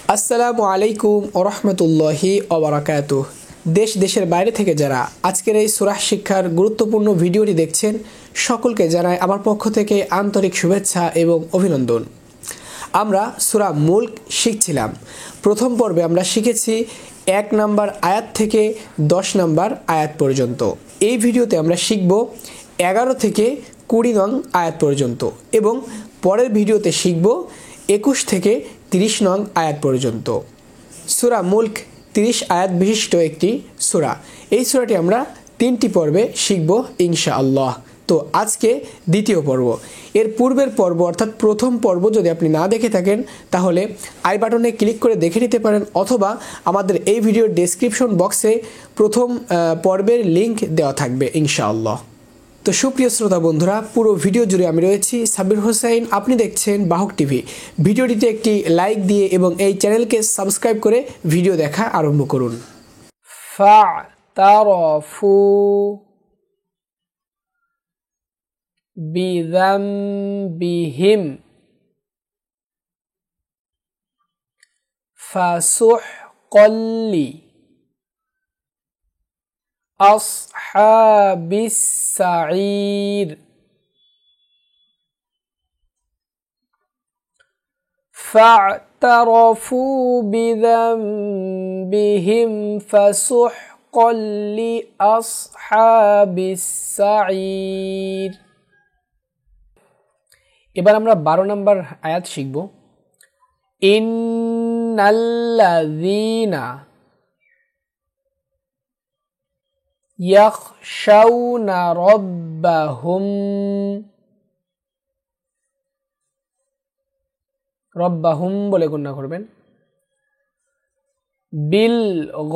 আসসালামু আলাইকুম ওরহমতুল্লাহি ওবারাকাতুহ। দেশ দেশের বাইরে থেকে যারা আজকের এই সূরা শিক্ষার গুরুত্বপূর্ণ ভিডিওটি দেখছেন, সকলকে জানাই আমার পক্ষ থেকে আন্তরিক শুভেচ্ছা এবং অভিনন্দন। আমরা সূরা মুলক শিখছিলাম। প্রথম পর্বে আমরা শিখেছি 1 নম্বর আয়াত থেকে 10 নম্বর আয়াত পর্যন্ত। এই ভিডিওতে আমরা শিখব 11 থেকে 20 নং আয়াত পর্যন্ত এবং পরের ভিডিওতে শিখব 21 থেকে 30 নং আয়াত পর্যন্ত। সূরা মুলক 30 আয়াত বিশিষ্ট একটি সূরা। এই সূরাটি আমরা 3টি পর্বে শিখব ইনশাআল্লাহ। তো আজকে দ্বিতীয় পর্ব। এর পূর্বের পর্ব অর্থাৎ প্রথম পর্ব যদি আপনি না দেখে থাকেন তাহলে আই বাটনে ক্লিক করে দেখে নিতে পারেন, অথবা আমাদের এই ভিডিওর ডেসক্রিপশন বক্সে প্রথম পর্বের লিংক দেওয়া থাকবে ইনশাআল্লাহ। তো সুপ্রিয় শ্রোতা বন্ধুরা, পুরো ভিডিও জুড়ে আমি রয়েছি সাব্বির হোসেন। আপনি দেখছেন বাহক টিভি। ভিডিওটিতে একটি লাইক দিয়ে এবং এই চ্যানেলকে সাবস্ক্রাইব করে ভিডিও দেখা আরম্ভ করুন। ফা'তারাফু বিযামবিহিম ফাসুহকাল্লি আসহাবিস সাঈর ফা'তারাফু বিযামবিহিম ফাসুহকাল্লি আসহাবিস সাঈর। এবার আমরা 12 নম্বর আয়াত শিখব। ইন্নাল্লাযীনা ইয়াখশাউনা রাব্বাহুম বলে গণনা করবেন। বিল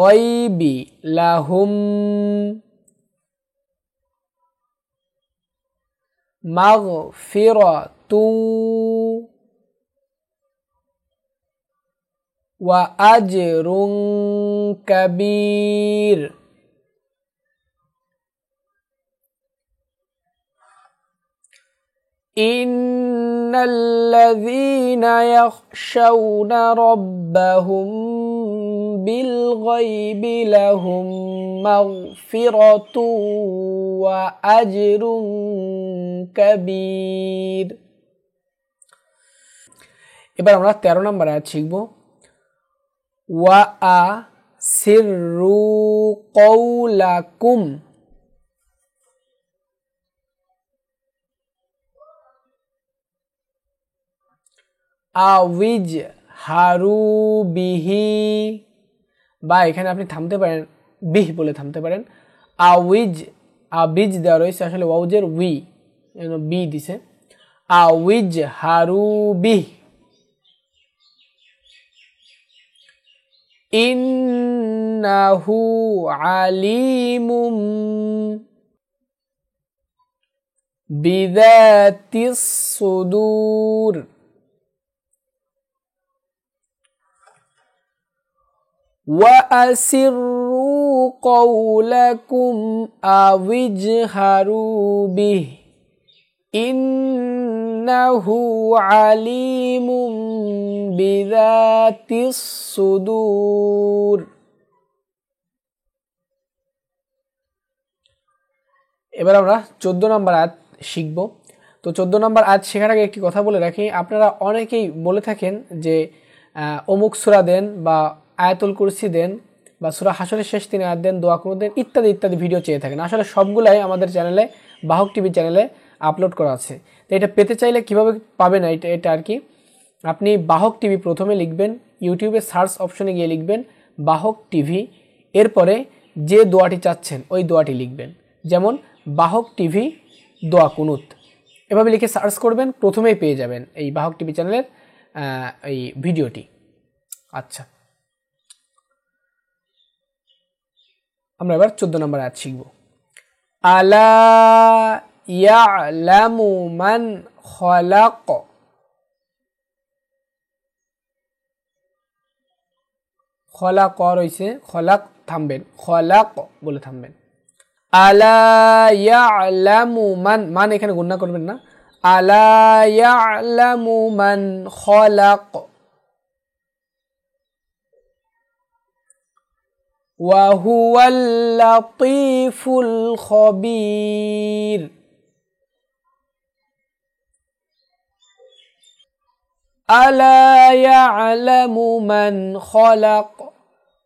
গায়বি লাহুম মাগফিরাতুন ওয়া আজরুন কাবীর। ইন্নাল্লাযীনা ইয়াখশাউনা রাব্বাহুম বিল গায়বি লাহুম মাগফিরাতুন ওয়া আজরুন কাবীর। এবার আমরা 13 নম্বর আয়াত শিখব। ওয়া আসিররু কওলাকুম আউইজ হারু বিহি, বা এখানে আপনি থামতে পারেন, বিহ বলে থামতে পারেন। আবিজ দেওয়া রয়েছে, আসলে ওয়াউজের উই বি দিছে। আউইজ হারু বিহ ইন্নাহু আলিমুম বিযাতিস সুদূর। وَأَسِرُّوا قَوْلَكُمْ أَوِ اجْهَرُوا بِهِ إِنَّهُ عَلِيمٌ بِذَاتِ الصُّدُورِ। এবার আমরা 14 নম্বর আয়াত শিখব। তো 14 নম্বর আয়াত শেখার আগে একটি কথা বলে রাখি, আপনারা অনেকেই বলে থাকেন যে অমুক সূরা দেন, বা আয়াতুল কুরসি দেন, বা সূরা হাসরের শেষ 3 আয়াত দেন, দোয়া করুন দেন, ইত্যাদি ইত্যাদি ভিডিও চেয়ে থাকেন। আসলে সবগুলাই আমাদের চ্যানেলে, বাহক টিভি চ্যানেলে আপলোড করা আছে। তো এটা পেতে চাইলে কিভাবে পাবেন এটা আর কি, আপনি বাহক টিভি প্রথমে লিখবেন, ইউটিউবে সার্চ অপশনে গিয়ে লিখবেন বাহক টিভি, এরপরে যে দোয়াটি চাচ্ছেন ওই দোয়াটি লিখবেন, যেমন বাহক টিভি দোয়া কুনুত, এভাবে লিখে সার্চ করবেন, প্রথমেই পেয়ে যাবেন এই বাহক টিভি চ্যানেলের এই ভিডিওটি। আচ্ছা, আমরা এবার 14 নম্বর আয়াত শিখব। আলা ইয়ালামু মান খালাক, খলাক রয়েছে, খলাক থামবেন, খলাক বলে থামবেন। আলা ইয়ালামু মান এখানে গুণনা করবেন না, আলা ইয়ালামু মান খালাক, وهو اللطيف الخبير ألا يعلم من خلق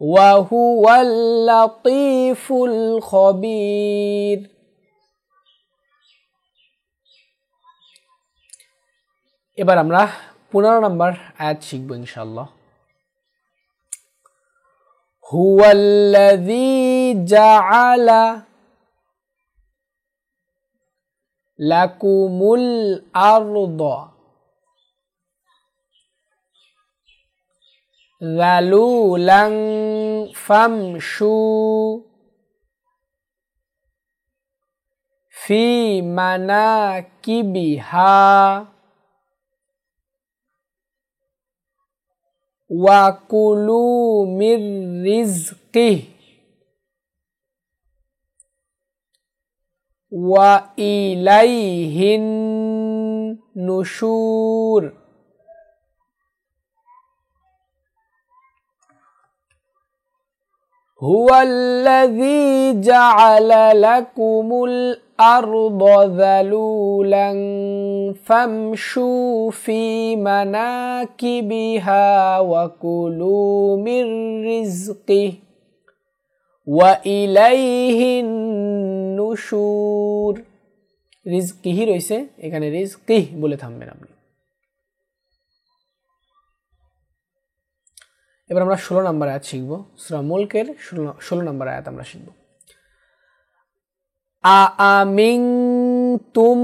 وهو اللطيف الخبير এবার আমরা 15 নম্বর আয়াত শিখব ইনশাআল্লাহ হুয়াল্লাযী জাআলা লাকুমুল আরদা যালুলান ফামশু ফি মানাকিবিহা ওয়া কুলু মির রিজকিহি ওয়া ইলাইহিন নুশুর হুয়াল্লাযী জাআলা লাকুমুল আরদা যালুলান ফামশু ফি মানাকিবিহা ওয়া কুলু মির রিজকিহি ওয়া ইলাইহিন নুশুর রিজকিহি রইছে এখানে রিজকিহ বলে থামবেন আপনি এবার আমরা 16 নম্বর আয়াত শিখব সূরা মুলকের 16 নম্বর আয়াত আমরা শিখব আমিনতুম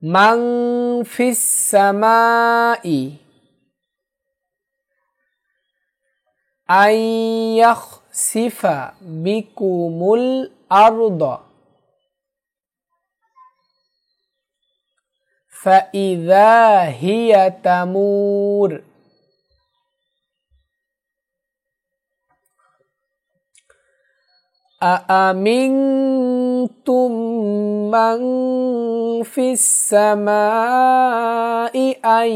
মান ফিস সামাই আইয়াখসিফা বিকুমুল আরদা فإذا هي تمور أأمنتم من في السماء أن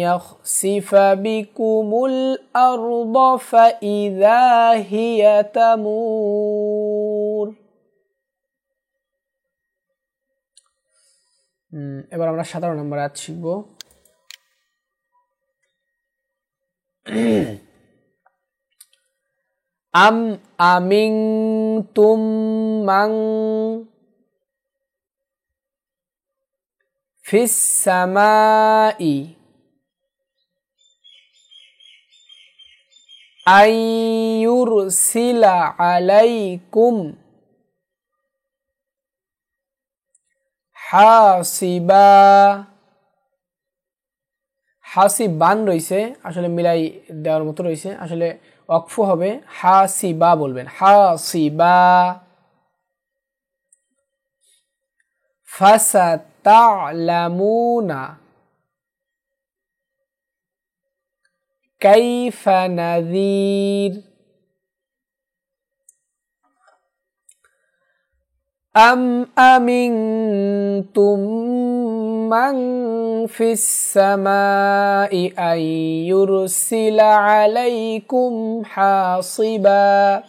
يخسف بكم الأرض فإذا هي تمور এবার আমরা 17 নম্বর আয়াত শিখব আমিনতুম মান ফিস সামাই আইয়ুরসিলা আলাইকুম হাসিবা হাসিবান রইছে আসলে মিলাই দেওয়ার মতো রইছে আসলে ওয়াকফ হবে হাসিবা বলবেন হাসিবা ফাসাতা'লামুনা কাইফা নাযীর أم أمنتم من في السماء أن يرسل عليكم حاصبا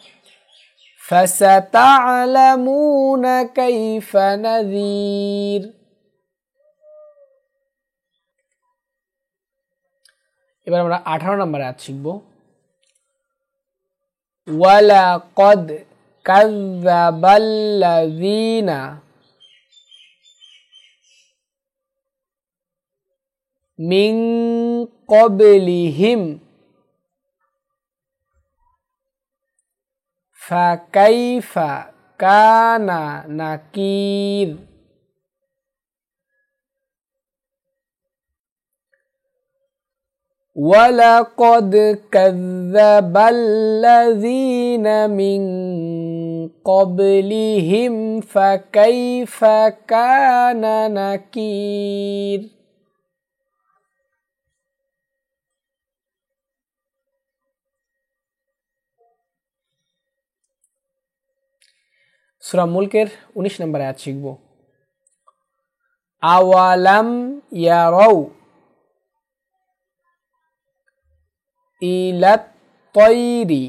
فستعلمون كيف نذير এবার আমরা 18 নম্বর আয়াত শিখব ওয়ালাকাদ কাযযাবাল্লাযীনা মিন ক্বাবলিহিম ফাকাইফা কানা নাকির ওয়ালাকাদ কাযযাবাল্লাযীনা মিন ক্বাবলিহিম ফাকাইফা কানা নাকির সূরা মুলকের 19 নম্বর আয়াত শিখব আওয়ালাম ইয়ারাউ ইলাত তৈরি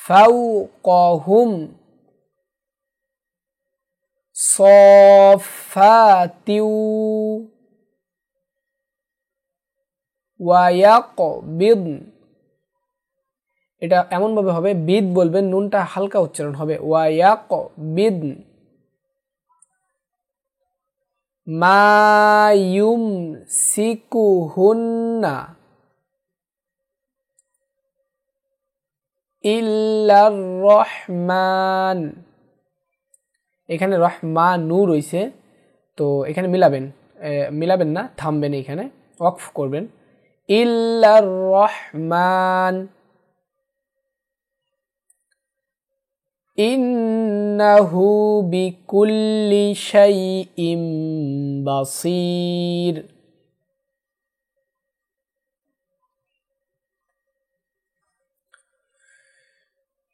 ফাওকাহুম সফাতিউ ওয়া ইয়াকবিদ। এটা এমন ভাবে হবে, বিদ বলবেন, নুনটা হালকা উচ্চারণ হবে, ওয়া ইয়াকবিদ। মা ইউমসিকুহুন্না ইল্লার রহমান। এখানে রহমানু রইছে, তো এখানে মিলাবেন না, থামবেন, এখানে ওয়াকফ করবেন। ইল্লার রহমান ইন্নাহু বিকুল্লি শাইইন বাসীর।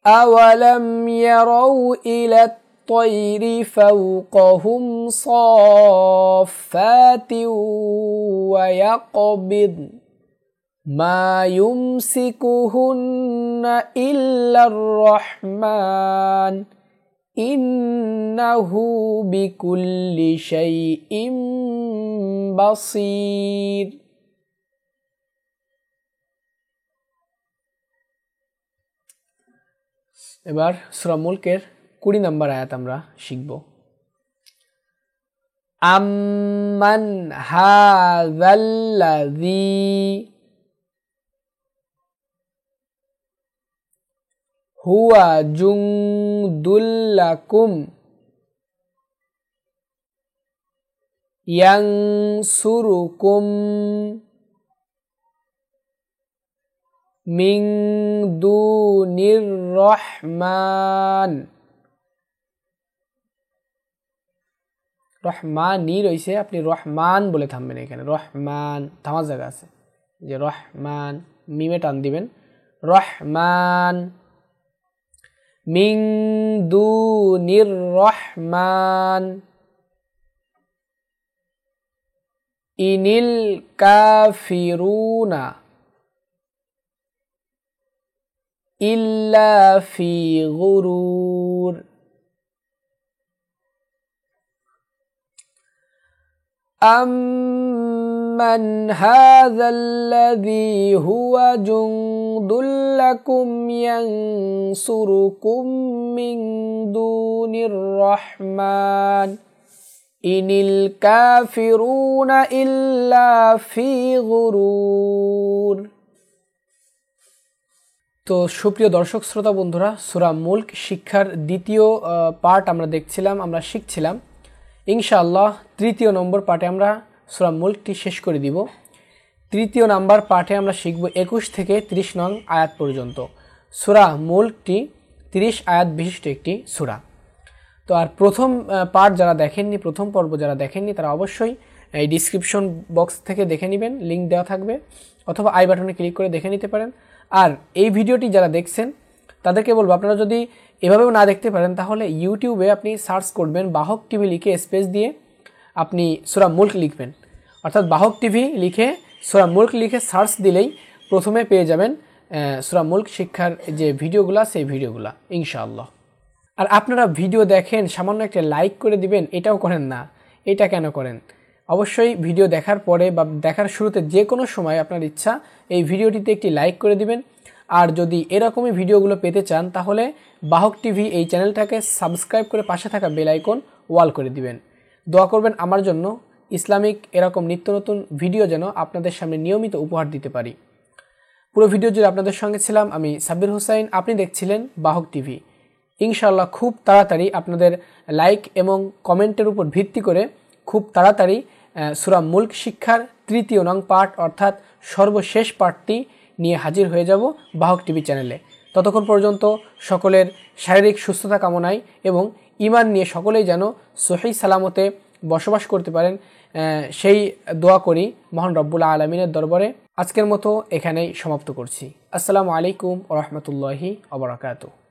আওয়ালাম ইয়ারাউ ইলাত الطير فوقهم صافات ويقبض ما يمسكهن إلا الرحمن إنه بكل شيء بصير। এবার সূরা মুলকের 20 নম্বর আয়াত আমরা শিখব। আম্মান হাযাল্লাযী হুয়া জুনদুল লাকুম ইয়ানসুরুকুম মিন দুনির রহমান। রহমানি রয়েছে, আপনি রহমান বলে থামবেন, এখানে রহমান থামার জায়গা আছে, যে রহমান মিমে টান দিবেন, রহমান। মিন দুনির রহমান ইনিল কাফিরুনা ইল্লা ফি গুরুর। أَمَّنْ هَذَا الَّذِي هُوَ جُنْدٌ لَكُمْ يَنْصُرُكُمْ مِنْ دُونِ الرَّحْمَنِ إِنِ الْكَافِرُونَ إِلَّا فِي غُرُورٍ। তো সুপ্রিয় দর্শক শ্রোতা বন্ধুরা, সূরা মুলক শিক্ষার দ্বিতীয় পার্ট আমরা দেখছিলাম, আমরা শিখছিলাম। ইনশাআল্লাহ তৃতীয় নম্বর পার্টে আমরা সূরা মুলকটি শেষ করে দিব। তৃতীয় নাম্বার পার্টে আমরা শিখব 21 থেকে 30 নং আয়াত পর্যন্ত। সূরা মুলকটি 30 আয়াত বিশিষ্ট একটি সূরা। তো আর প্রথম পার্ট যারা দেখেননি, প্রথম পর্ব যারা দেখেননি, তারা অবশ্যই এই ডিসক্রিপশন বক্স থেকে দেখে নেবেন, লিঙ্ক দেওয়া থাকবে, অথবা আই বাটনে ক্লিক করে দেখে নিতে পারেন। আর এই ভিডিওটি যারা দেখছেন তাদেরকে বলবো, আপনারা যদি এভাবেও না দেখতে পারেন তাহলে ইউটিউবে আপনি সার্চ করবেন বাহক টিভি লিখে স্পেস দিয়ে আপনি সূরা মুলক লিখবেন, অর্থাৎ বাহক টিভি লিখে সূরা মুলক লিখে সার্চ দিলেই প্রথমে পেয়ে যাবেন সূরা মুলক শিক্ষার যে ভিডিওগুলো, সেই ভিডিওগুলো ইনশাআল্লাহ। আর আপনারা ভিডিও দেখেন, সামান্য একটা লাইক করে দিবেন, এটাও করেন না। এটা কেন করেন? অবশ্যই ভিডিও দেখার পরে বা দেখার শুরুতে যে কোনো সময় আপনার ইচ্ছা এই ভিডিওটিতে একটি লাইক করে দিবেন। আর যদি এরকমই ভিডিওগুলো পেতে চান তাহলে বাহক টিভি এই চ্যানেলটাকে সাবস্ক্রাইব করে পাশে থাকা বেল আইকন ওয়াল করে দিবেন। দোয়া করবেন আমার জন্য, ইসলামিক এরকম নিত্য নতুন ভিডিও যেন আপনাদের সামনে নিয়মিত উপহার দিতে পারি। পুরো ভিডিও জুড়ে আপনাদের সঙ্গে ছিলাম আমি সাব্বির হোসাইন, আপনি দেখছিলেন বাহক টিভি। ইনশাআল্লাহ খুব তাড়াতাড়ি আপনাদের লাইক এবং কমেন্টের উপর ভিত্তি করে খুব তাড়াতাড়ি সূরা মুলক শিক্ষার তৃতীয় নং পার্ট অর্থাৎ সর্বশেষ পার্টটি নিয়ে হাজির হয়ে যাব বাহক টিভি চ্যানেলে। ততক্ষণ পর্যন্ত সকলের শারীরিক সুস্থতা কামনায় এবং ঈমান নিয়ে সকলেই যেন সহিহ সালামতে বসবাস করতে পারেন সেই দোয়া করি মহান রব্বুল আলামিনের দরবারে। আজকের মতো এখানেই সমাপ্ত করছি। আসসালামু আলাইকুম ওয়া রাহমাতুল্লাহি ওয়া বারাকাতুহু।